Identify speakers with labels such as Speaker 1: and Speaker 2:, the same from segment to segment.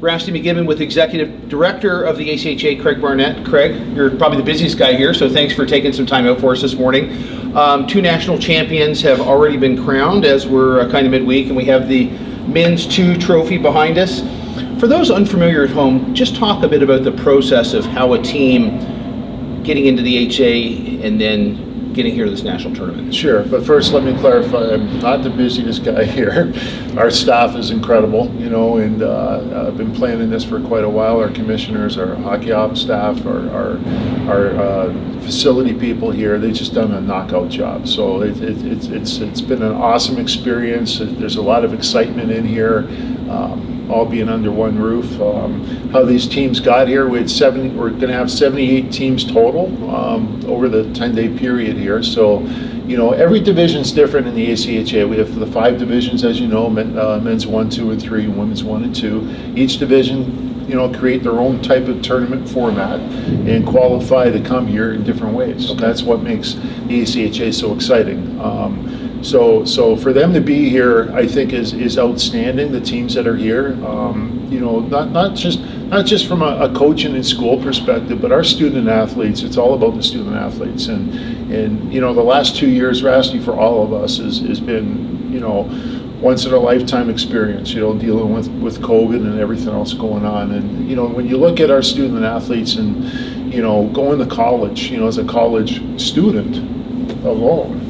Speaker 1: Rusty McGibbon with Executive Director of the ACHA, Craig Barnett. Craig, you're probably the busiest guy here, so thanks for taking some time out for us this morning. Two national champions have already been crowned as we're kind of midweek, and we have the Men's 2 trophy behind us. For those unfamiliar at home, just talk a bit about the process of how a team getting into the ACHA and then getting here to this national tournament.
Speaker 2: Sure, but first let me clarify, I'm not the busiest guy here. Our staff is incredible, and I've been planning this for quite a while. Our commissioners, our hockey ops staff, our facility people here, they've just done a knockout job. So it's been an awesome experience. There's a lot of excitement in here. All being under one roof. How these teams got here, we're going to have 78 teams total over the 10-day period here. So, every division's different in the ACHA. We have the 5 divisions, as you know, men's 1, 2, and 3, women's 1 and 2. Each division, create their own type of tournament format and qualify to come here in different ways. Okay. That's what makes the ACHA so exciting. So for them to be here, I think is outstanding. The teams that are here, not just from a coaching and school perspective, but our student athletes. It's all about the student athletes, and the last 2 years, Rusty, for all of us has been once in a lifetime experience. Dealing with COVID and everything else going on, and when you look at our student athletes and going to college, as a college student alone,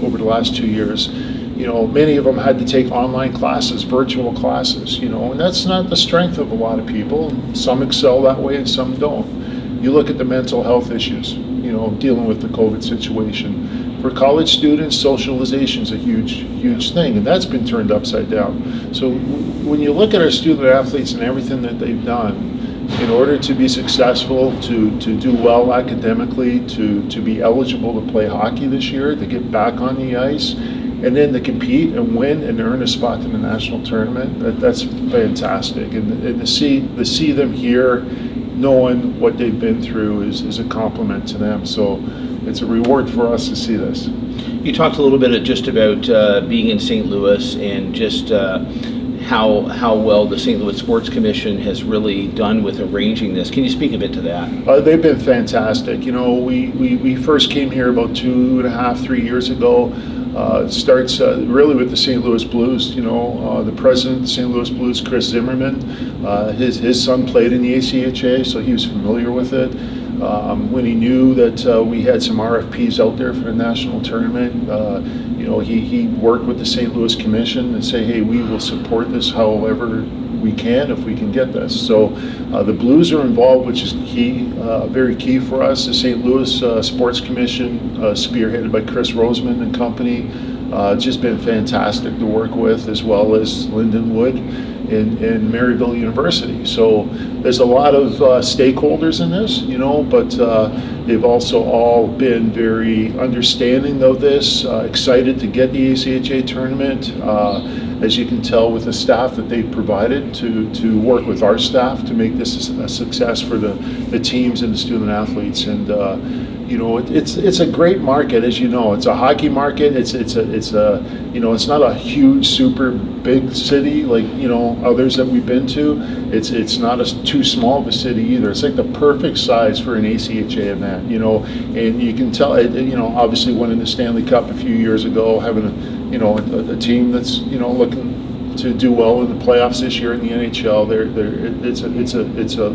Speaker 2: over the last 2 years, many of them had to take online classes, virtual classes, and that's not the strength of a lot of people. Some excel that way and some don't. You look at the mental health issues, dealing with the COVID situation. For college students, socialization is a huge thing, and that's been turned upside down. So when you look at our student athletes and everything that they've done, in order to be successful, to do well academically, to be eligible to play hockey this year, to get back on the ice, and then to compete and win and earn a spot in the national tournament, that's fantastic. And to see them here, knowing what they've been through is a compliment to them. So it's a reward for us to see this.
Speaker 1: You talked a little bit just about being in St. Louis and just how well the St. Louis Sports Commission has really done with arranging this. Can you speak a bit to that?
Speaker 2: They've been fantastic. We first came here about 2.5, 3 years ago. It starts really with the St. Louis Blues. The president of the St. Louis Blues, Chris Zimmerman, his son played in the ACHA, so he was familiar with it. When he knew that we had some RFPs out there for the national tournament, he worked with the St. Louis Commission and say, hey, we will support this however we can if we can get this. So the Blues are involved, which is key, very key for us. The St. Louis Sports Commission, spearheaded by Chris Roseman and company, just been fantastic to work with, as well as Lindenwood and Maryville University. So there's a lot of stakeholders in this, but they've also all been very understanding of this, excited to get the ACHA tournament. As you can tell with the staff that they've provided to work with our staff to make this a success for the teams and the student athletes. And it's a great market, as you know. It's a hockey market. It's not a huge, super big city like others that we've been to. It's not too small of a city either. It's like the perfect size for an ACHA event, and you can tell. Obviously winning the Stanley Cup a few years ago, having a team that's looking to do well in the playoffs this year in the NHL.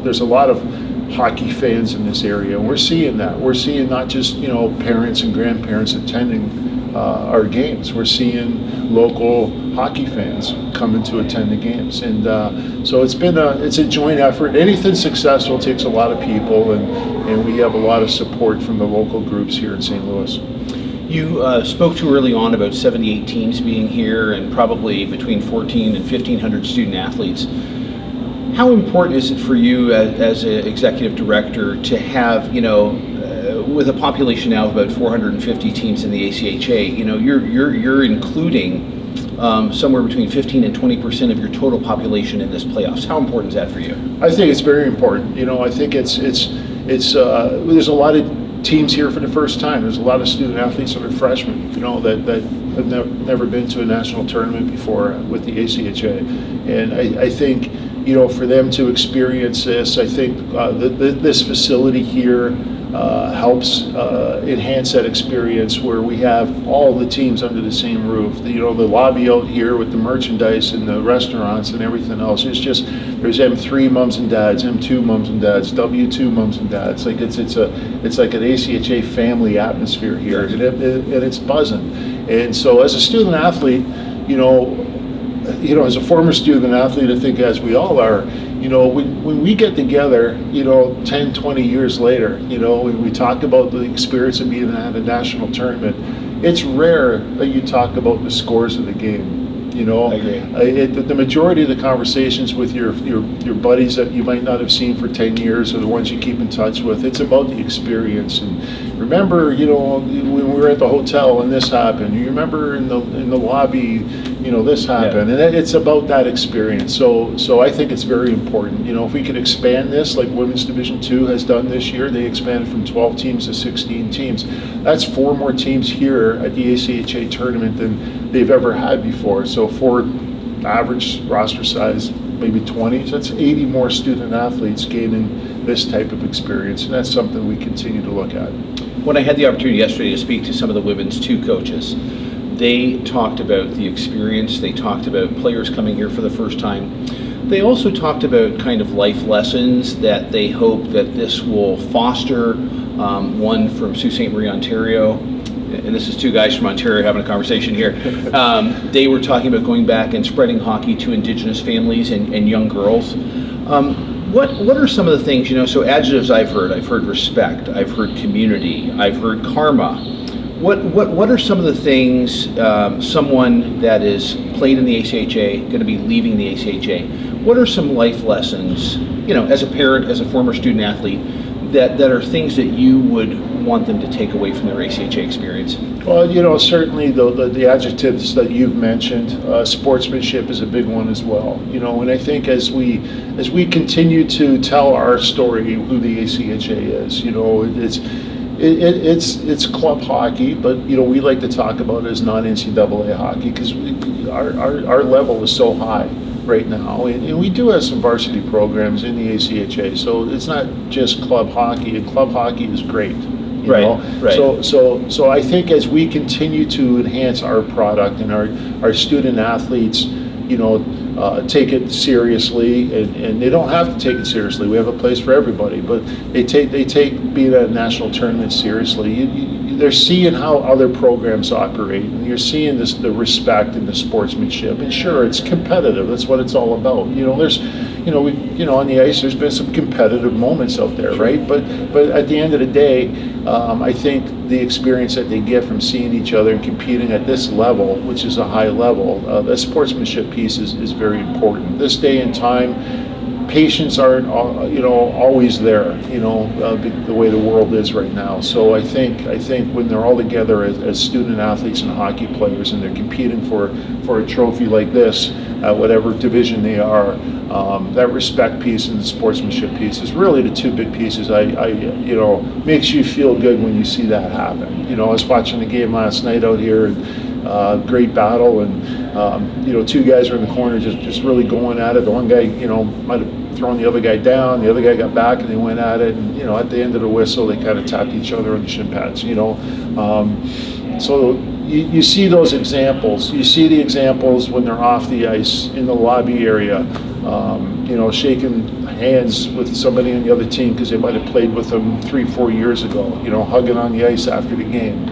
Speaker 2: There's a lot of hockey fans in this area, and we're seeing that. We're seeing not just parents and grandparents attending our games. We're seeing local hockey fans coming to attend the games, and so it's a joint effort. Anything successful takes a lot of people, and we have a lot of support from the local groups here in St. Louis.
Speaker 1: You spoke to early on about 78 teams being here and probably between 14 and 1,500 student athletes. How important is it for you as an executive director to have, with a population now of about 450 teams in the ACHA, you're including somewhere between 15 and 20% of your total population in this playoffs. How important is that for you?
Speaker 2: I think it's very important. I think there's a lot of teams here for the first time. There's a lot of student athletes that are freshmen, that have never been to a national tournament before with the ACHA. And I think, for them to experience this. I think this facility here helps enhance that experience, where we have all the teams under the same roof. The lobby out here with the merchandise and the restaurants and everything else. It's just, there's M3 mums and dads, M2 mums and dads, W2 mums and dads. Like it's like an ACHA family atmosphere here, and it's buzzing. And so as a student athlete, as a former student athlete, I think as we all are, when we get together, 10, 20 years later, when we talk about the experience of being at a national tournament, it's rare that you talk about the scores of the game.
Speaker 1: I agree.
Speaker 2: The majority of the conversations with your buddies that you might not have seen for 10 years, or the ones you keep in touch with, it's about the experience. And remember, when we were at the hotel and this happened. You remember in the lobby, this happened.
Speaker 1: Yeah.
Speaker 2: And it's about that experience. So I think it's very important. If we could expand this, like Women's Division II has done this year, they expanded from 12 teams to 16 teams. That's 4 more teams here at the ACHA tournament than they've ever had before. So for average roster size, maybe 20, so that's 80 more student athletes gaining this type of experience, and that's something we continue to look at.
Speaker 1: When I had the opportunity yesterday to speak to some of the Women's 2 coaches, they talked about the experience, they talked about players coming here for the first time. They also talked about kind of life lessons that they hope that this will foster. One from Sault Ste. Marie, Ontario, and this is 2 guys from Ontario having a conversation here. They were talking about going back and spreading hockey to Indigenous families and young girls. What are some of the things, so adjectives I've heard respect, I've heard community, I've heard karma. What are some of the things someone that is played in the ACHA, going to be leaving the ACHA, what are some life lessons, as a parent, as a former student athlete, that are things that you would want them to take away from their ACHA experience?
Speaker 2: Well, certainly the adjectives that you've mentioned, sportsmanship is a big one as well. And I think as we continue to tell our story, who the ACHA is, it's club hockey, but we like to talk about it as non-NCAA hockey, because our level is so high right now, and we do have some varsity programs in the ACHA, so it's not just club hockey, and club hockey is great. Right. So I think as we continue to enhance our product, and our student athletes, take it seriously, and they don't have to take it seriously. We have a place for everybody, but they take being at a national tournament seriously. They're seeing how other programs operate, and you're seeing the respect and the sportsmanship. And sure, it's competitive. That's what it's all about. There's, on the ice, there's been some competitive moments out there, right? But at the end of the day, I think the experience that they get from seeing each other and competing at this level, which is a high level, the sportsmanship piece is very important. This day and time, patients aren't always there, the way the world is right now. So I think when they're all together as student athletes and hockey players, and they're competing for a trophy like this, whatever division they are, that respect piece and the sportsmanship piece is really the 2 big pieces. Makes you feel good when you see that happen. I was watching the game last night out here, and great battle, and 2 guys were in the corner just really going at it. The one guy might have thrown the other guy down, the other guy got back, and they went at it, and at the end of the whistle they kind of tapped each other on the shin pads. So you see those examples. You see the examples when they're off the ice in the lobby area, shaking hands with somebody on the other team because they might have played with them 3-4 years ago, hugging on the ice after the game.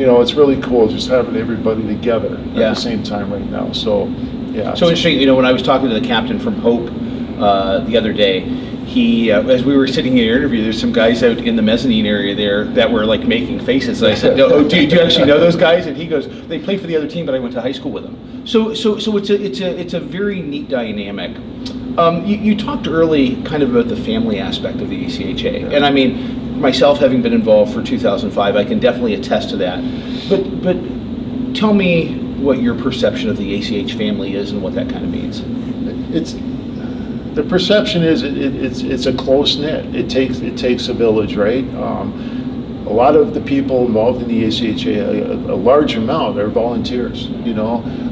Speaker 2: It's really cool just having everybody together at the same time right now. So, yeah.
Speaker 1: So interesting, when I was talking to the captain from Hope the other day, he, as we were sitting in your interview, there's some guys out in the mezzanine area there that were like making faces. I said, "Oh, do you actually know those guys?" And he goes, "They play for the other team, but I went to high school with them." So it's a very neat dynamic. You talked early kind of about the family aspect of the ACHA, and I mean, myself having been involved for 2005, I can definitely attest to that. But tell me what your perception of the ACH family is and what that kind of means.
Speaker 2: The perception is it's a close knit. It takes a village, right? A lot of the people involved in the ACHA, a large amount, are volunteers.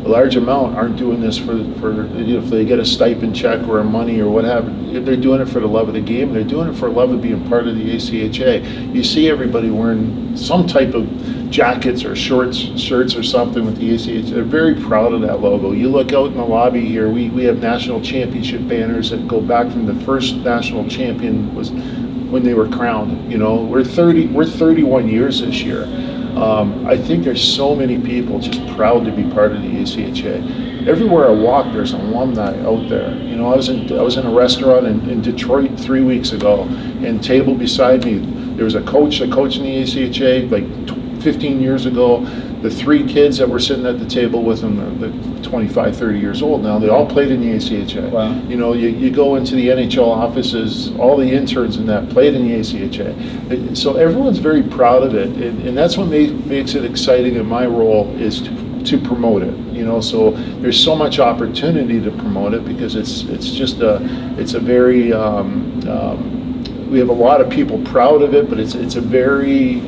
Speaker 2: a large amount aren't doing this for if they get a stipend check or a money or whatever. They're doing it for the love of the game. They're doing it for the love of being part of the ACHA. You see everybody wearing some type of jackets or shirts or something with the ACHA. They're very proud of that logo. You look out in the lobby here, we have national championship banners that go back from the first national champion was when they were crowned. You know, we're 31 years this year. I think there's so many people just proud to be part of the ACHA. Everywhere I walk, there's alumni out there. You know, I was in a restaurant in Detroit 3 weeks ago, and table beside me, there was a coach in the ACHA like 15 years ago. The 3 kids that were sitting at the table with them, they're 25, 30 years old now. They all played in the ACHA.
Speaker 1: Wow.
Speaker 2: You know, you go into the NHL offices, all the interns in that played in the ACHA. So everyone's very proud of it, and that's what makes it exciting. And my role is to promote it. You know, so there's so much opportunity to promote it because it's a very we have a lot of people proud of it, but it's a very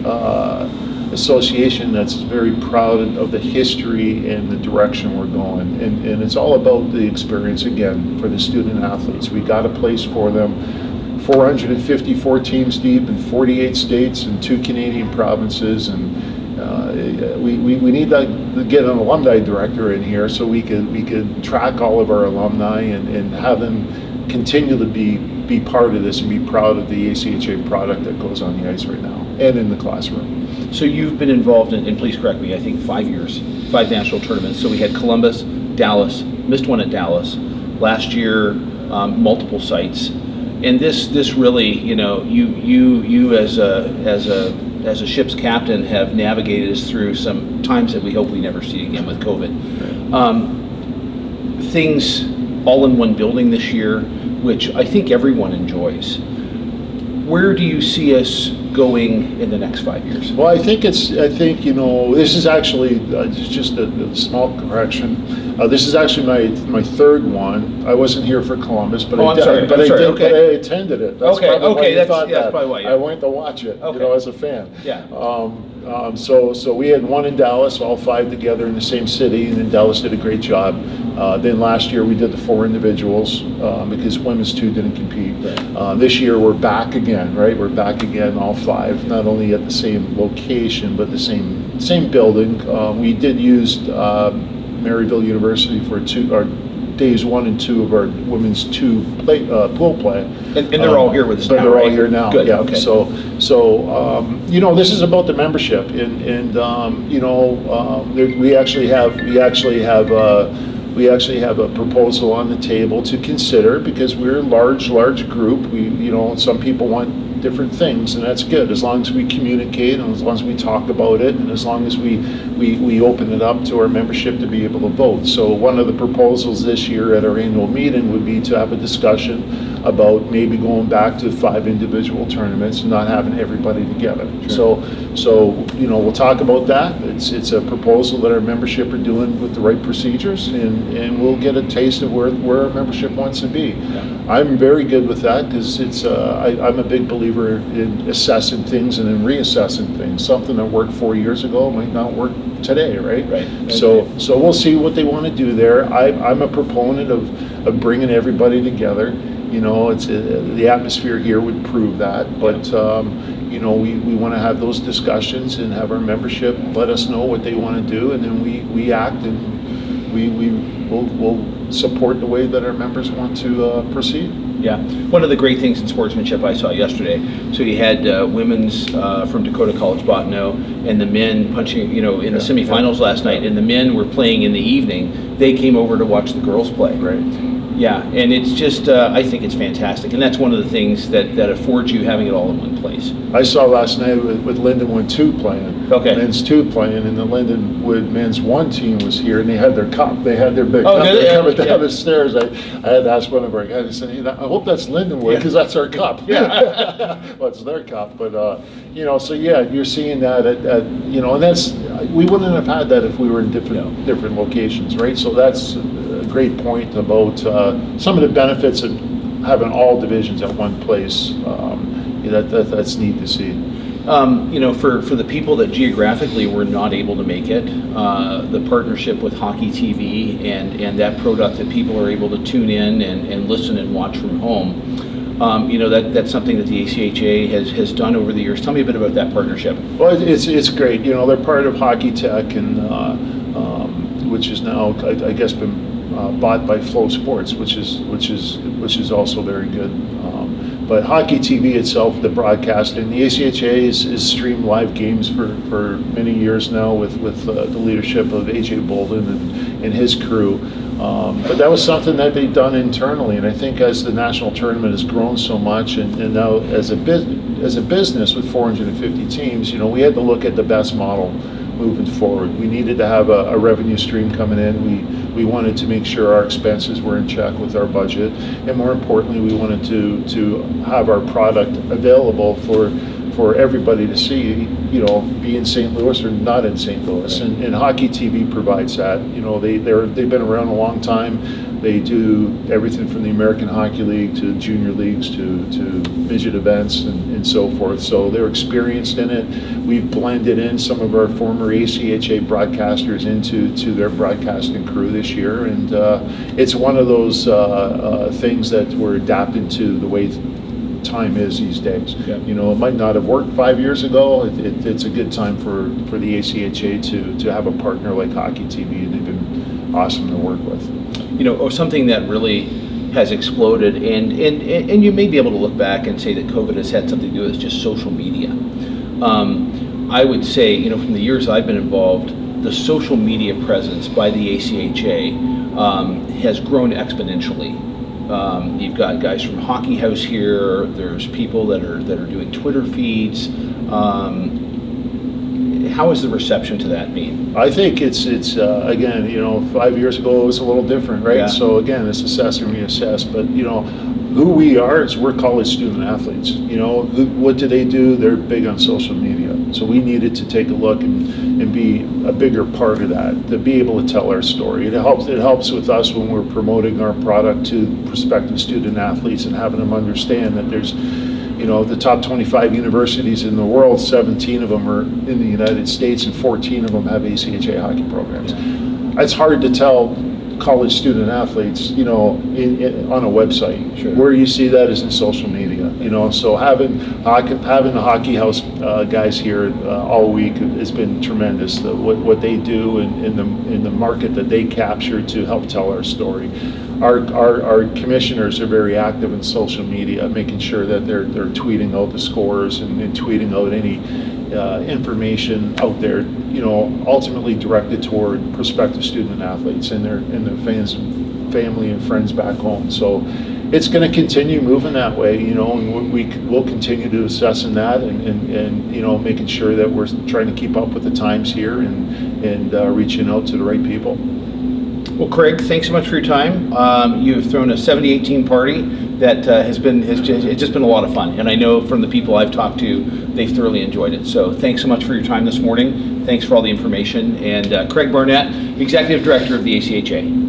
Speaker 2: association that's very proud of the history and the direction we're going, and it's all about the experience again for the student athletes. We got a place for them. 454 teams deep in 48 states and 2 Canadian provinces, and we need to get an alumni director in here so we could track all of our alumni and have them continue to be part of this and be proud of the ACHA product that goes on the ice right now and in the classroom. So
Speaker 1: you've been involved in, please correct me, I think 5 years, 5 national tournaments. So we had Columbus, Dallas, missed one at Dallas. Last year, multiple sites. And this really, you know, you as a ship's captain have navigated us through some times that we hope we never see again with COVID. Things all in one building this year, which I think everyone enjoys. Where do you see us going in the next 5 years?
Speaker 2: Well, I think you know, this is actually just a small correction. This is actually my 3rd one. I wasn't here for Columbus, but I attended it. That's
Speaker 1: probably why. Yeah.
Speaker 2: I went to watch it, you know, as a fan.
Speaker 1: Yeah.
Speaker 2: So we had one in Dallas, all 5 together in the same city, and then Dallas did a great job. Then last year we did the 4 individuals because women's 2 didn't compete. Right. This year we're back again, right? We're back again, all 5, not only at the same location but the same building. We did use Maryville University for days 1 and 2 of our women's pool play.
Speaker 1: And they're all here with us now,
Speaker 2: they're
Speaker 1: right?
Speaker 2: all here now.
Speaker 1: Good.
Speaker 2: Yeah.
Speaker 1: Okay.
Speaker 2: So you know, this is about the membership, and you know, we actually have a proposal on the table to consider because we're a large group. You know, some people want different things, and that's good as long as we communicate and as long as we talk about it and as long as we open it up to our membership to be able to vote. So one of the proposals this year at our annual meeting would be to have a discussion about maybe going back to 5 individual tournaments and not having everybody together. Sure. So you know, we'll talk about that. It's a proposal that our membership are doing with the right procedures, and we'll get a taste of where our membership wants to be. Yeah. I'm very good with that because I'm a big believer in assessing things and in reassessing things. Something that worked 4 years ago might not work today, right?
Speaker 1: Right.
Speaker 2: So we'll see what they want to do there. I'm a proponent of bringing everybody together. You know, the atmosphere here would prove that, but you know, we want to have those discussions and have our membership let us know what they want to do, and then we act and we'll support the way that our members want to proceed.
Speaker 1: Yeah, one of the great things in sportsmanship I saw yesterday, so you had women's from Dakota College Bottineau and the men punching, you know, in the semifinals last night, and the men were playing in the evening. They came over to watch the girls play. Right. Yeah, and it's just, I think it's fantastic, and that's one of the things that affords you having it all in one place.
Speaker 2: I saw last night with Lindenwood 2 playing, men's 2 playing, and the Lindenwood men's 1 team was here, and they had their cup, they had their big cup. They're coming down the stairs. I had to ask one of our guys, I said, hey, I hope that's Lindenwood, because that's our cup. Yeah. Well, it's their cup, but, you know, so yeah, you're seeing that at you know, and that's, we wouldn't have had that if we were in different locations, right? So that's a great point about some of the benefits of having all divisions at one place. That's neat to see.
Speaker 1: For the people that geographically were not able to make it, the partnership with Hockey TV and that product that people are able to tune in and listen and watch from home, that's something that the ACHA has done over the years. Tell me a bit about that partnership.
Speaker 2: Well, it's great. They're part of Hockey Tech, and which is now, I guess, been bought by Flow Sports, which is also very good. But Hockey TV itself, the broadcasting, the ACHA is streamed live games for many years now with the leadership of AJ Bolden and his crew. But that was something that they've done internally, and I think as the national tournament has grown so much, and now as a business with 450 teams, we had to look at the best model moving forward. We needed to have a revenue stream coming in. We wanted to make sure our expenses were in check with our budget, and more importantly, we wanted to have our product available for everybody to see, be in St. Louis or not in St. Louis. And Hockey TV provides that. They've been around a long time. They do everything from the American Hockey League to junior leagues to midget events and so forth. So they're experienced in it. We've blended in some of our former ACHA broadcasters into their broadcasting crew this year. And it's one of those things that we're adapting to the way time is these days.
Speaker 1: Yeah.
Speaker 2: It might not have worked 5 years ago. It's a good time for the ACHA to have a partner like Hockey TV, and they've been awesome to work with.
Speaker 1: Or something that really has exploded, and you may be able to look back and say that COVID has had something to do with just social media. I would say, from the years I've been involved, the social media presence by the ACHA has grown exponentially. You've got guys from Hockey House here. There's people that are doing Twitter feeds. How has the reception to that been?
Speaker 2: I think it's again, 5 years ago it was a little different, right?
Speaker 1: Yeah.
Speaker 2: So again, it's assess and reassess. But who we are is we're college student athletes. What do they do? They're big on social media. So we needed to take a look and be a bigger part of that, to be able to tell our story. It helps with us when we're promoting our product to prospective student athletes and having them understand that there's the top 25 universities in the world, 17 of them are in the United States and 14 of them have ACHA hockey programs. It's hard to tell college student athletes, on a website.
Speaker 1: Sure.
Speaker 2: Where you see that is in social media. So having the Hockey House guys here all week has been tremendous. What they do in the market that they capture to help tell our story. Our commissioners are very active in social media, making sure that they're tweeting out the scores and tweeting out any information out there, ultimately directed toward prospective student athletes and their fans, family, and friends back home. So it's going to continue moving that way, and we'll continue to assess in that and making sure that we're trying to keep up with the times here and reaching out to the right people.
Speaker 1: Well, Craig, thanks so much for your time. You've thrown a 70-18 party that has just been a lot of fun, and I know from the people I've talked to, they've thoroughly enjoyed it. So thanks so much for your time this morning. Thanks for all the information. And Craig Barnett, Executive Director of the ACHA.